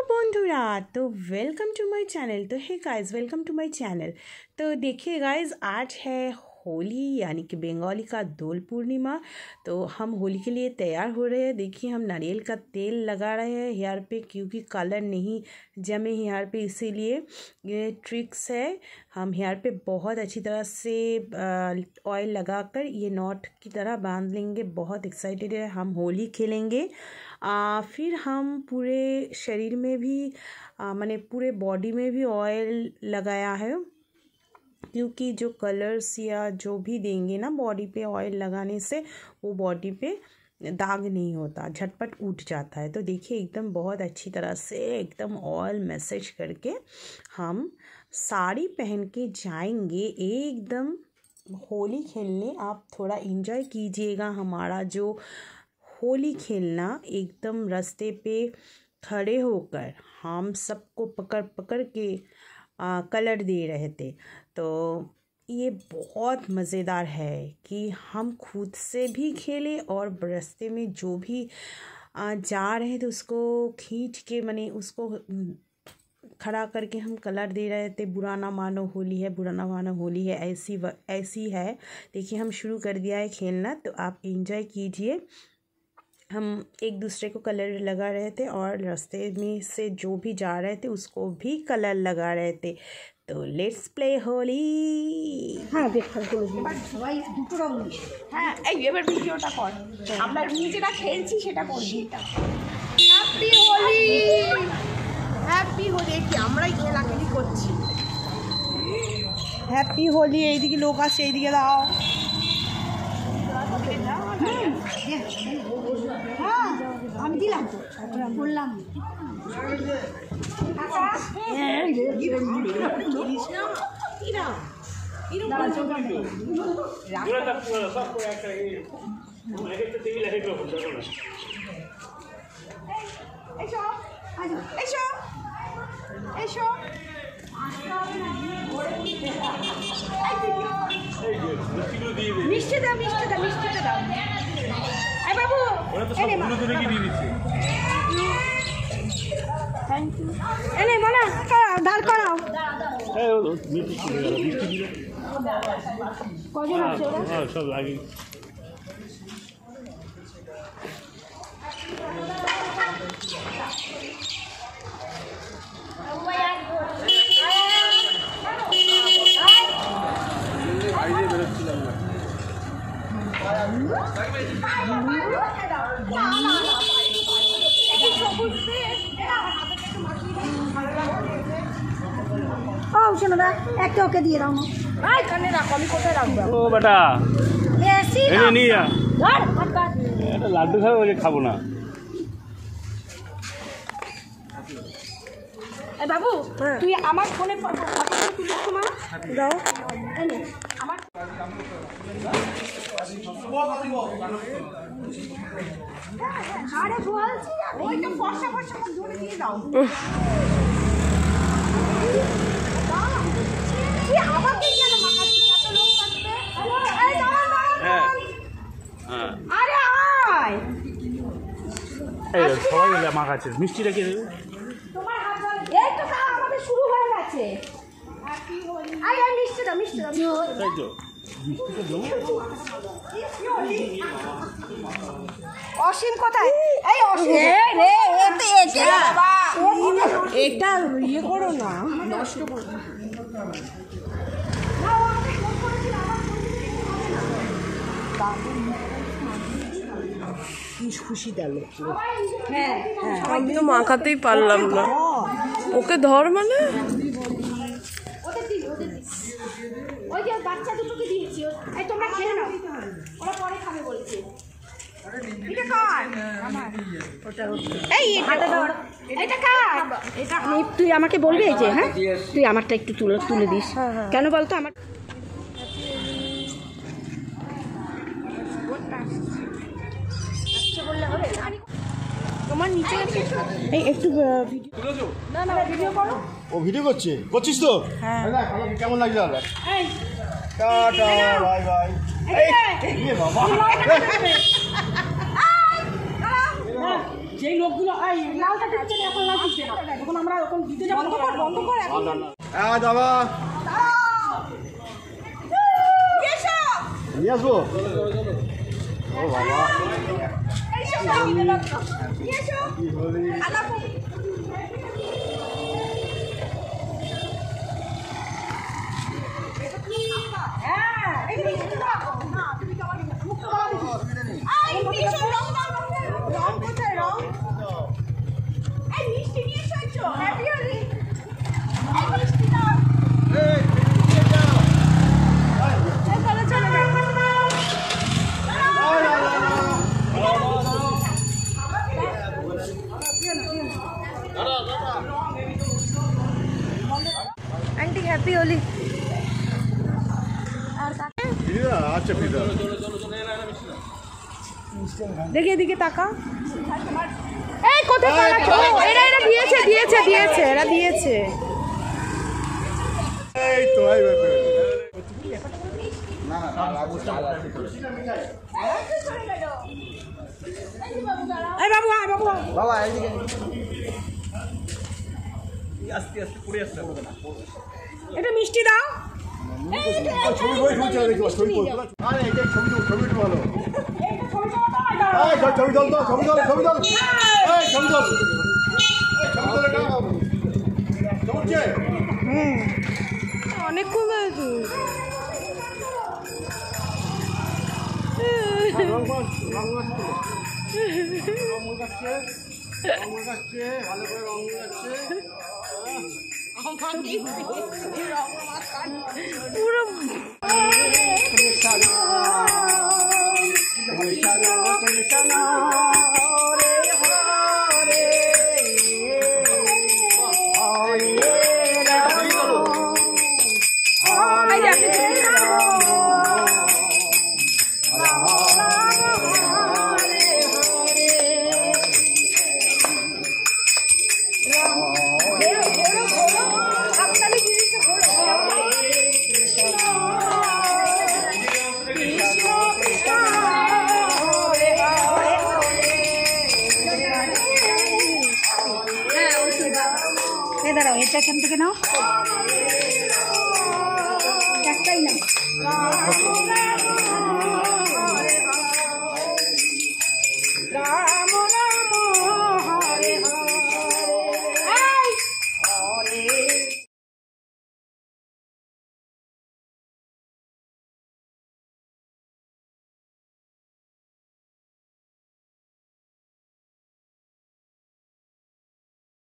बंधुरा तो welcome to my channel. तो hey guys, welcome to my channel. तो देखिए गाइस, आज है होली यानी कि बंगाली का दोल पूर्णिमा। तो हम होली के लिए तैयार हो रहे हैं। देखिए, हम नारियल का तेल लगा रहे हैं हेयर पे, क्योंकि कलर नहीं जमे हेयर पे, इसीलिए ये ट्रिक्स है। हम हेयर पे बहुत अच्छी तरह से ऑयल लगाकर ये नॉट की तरह बांध लेंगे। बहुत एक्साइटेड है, हम होली खेलेंगे। फिर हम पूरे शरीर में भी माने पूरे बॉडी में भी ऑयल लगाया है, क्योंकि जो कलर्स या जो भी देंगे ना बॉडी पे, ऑयल लगाने से वो बॉडी पे दाग नहीं होता, झटपट उठ जाता है। तो देखिए, एकदम बहुत अच्छी तरह से एकदम ऑयल मैसेज करके हम साड़ी पहन के जाएंगे एकदम होली खेलने। आप थोड़ा एंजॉय कीजिएगा हमारा जो होली खेलना। एकदम रास्ते पे खड़े होकर हम सबको पकड़ पकड़ के कलर दे रहे थे। तो ये बहुत मज़ेदार है कि हम खुद से भी खेले और रास्ते में जो भी जा रहे थे उसको खींच के माने उसको खड़ा करके हम कलर दे रहे थे। बुरा ना मानो होली है, बुरा ना मानो होली है, ऐसी है। देखिए, हम शुरू कर दिया है खेलना, तो आप एंजॉय कीजिए। हम एक दूसरे को कलर लगा रहे थे और रास्ते में से जो भी जा रहे थे उसको भी कलर लगा रहे थे। तो लेट्स प्ले होली। हाँ देखो সবাই দুটো রং মিশে। হ্যাঁ এই এবার ভিডিওটা কর, আমরা নিজেরা খেলছি সেটা করবি। Happy Holi, happy Holi. কি আমরাই খেলাখেলি করছি। হ্যাপি হোলি। এইদিকে লোক আছে, এইদিকে দাও। হ্যাঁ আমি দিলাম তো, বললাম মিষ্টি দাও, মিষ্টিটা দাও। এই বাবু থ্যাংক ইউ। এনে মানা দাঁড় করাও। কজন আছে ওরা? সব লাগে। শোনোরা, একটা ওকে দিয়ে দাও না। আয় কানে রাখো, আমি কোথায় রাখবো? ও বেটা এসি না নিয়ে যা। ধর হাত এটা লাড্ডু খাবো, ওই খাবো না। এই বাবু, তুই আমার ফোনে ফটো তুলিস তো মা, দাও। এনে আমার আরে বলছি ওইটা ফর্সা ফর্সা ধরে দিয়ে দাও। আমাকে কেন মাখাচ্ছিস? এত লোক থাকবে। এই দাঁড়া। আরে আয়, এই সবাই মিলে মাখাচ্ছিস। মিষ্টি রেখে দেবে তোমার হাত ধরে। এই তো আমাদের শুরু হয়ে গেছে। হ্যাপি হোলি। আরে মিষ্টি দাও, মিষ্টি দাও। এই তো মিষ্টিটা দাও। অসীম কোথায়? এই অসীম রে, এতে এতে বাবা এটা ইয়ে করো না, নষ্ট করো না। খুশি দিল। হ্যাঁ আমি তো মাখাতেই পারলাম না। ওকে ধর মানে ওই যে বাচ্চা দুটোকে দিয়েছি, এই তোমরা খেয়ে নাও, ওরা পরে খাবে বলছে। এটা কার? আমার। ওটা এই হাতে দাও। এটা কার? এটা তুই আমাকে বলবি এই যে, হ্যাঁ তুই আমারটা একটু তুলে দিস। কেন বলতো আমার তোমার নিচে এই একটু ভিডিও না ভিডিও করো। ও ভিডিও করছিস তো? হ্যাঁ। কেমন লাগছে দাদা? এই টাটা বাই বাই। এই বাবা, যেই লোকগুলো লালটা দিচ্ছে এখন লাল দিচ্ছে না। এখন আমরা এখন দিতে যাব। বন্ধ কর এখন। হ্যাঁ দাদা নিয়ে আসবো। ও বাবা आंटी हैप्पी होली। আচ্ছা देखिए दिखे ताका এই কোথায় পালাচ্ছো? এরা দিয়েছে দিয়েছে দিয়েছে এরা দিয়েছে। এই তো এই না এই বাবু বাবু বাবা এইদিকে আস্তে আস্তে পড়ে আসছে। এটা মিষ্টি দাও। ছবি বই শুনছে দেখো ছবি বল। আরে এটা ছবি ভালো। এই ছবি দল তো ছবি দল এই ছবি দল এই ছবি দল এটা চলছে। অনেক খুব আছে। রং গাচ্ছে ভালো করে রং গাচ্ছে পুরো দাঁড়াও এটা এখান থেকে নাও একটাই নাও।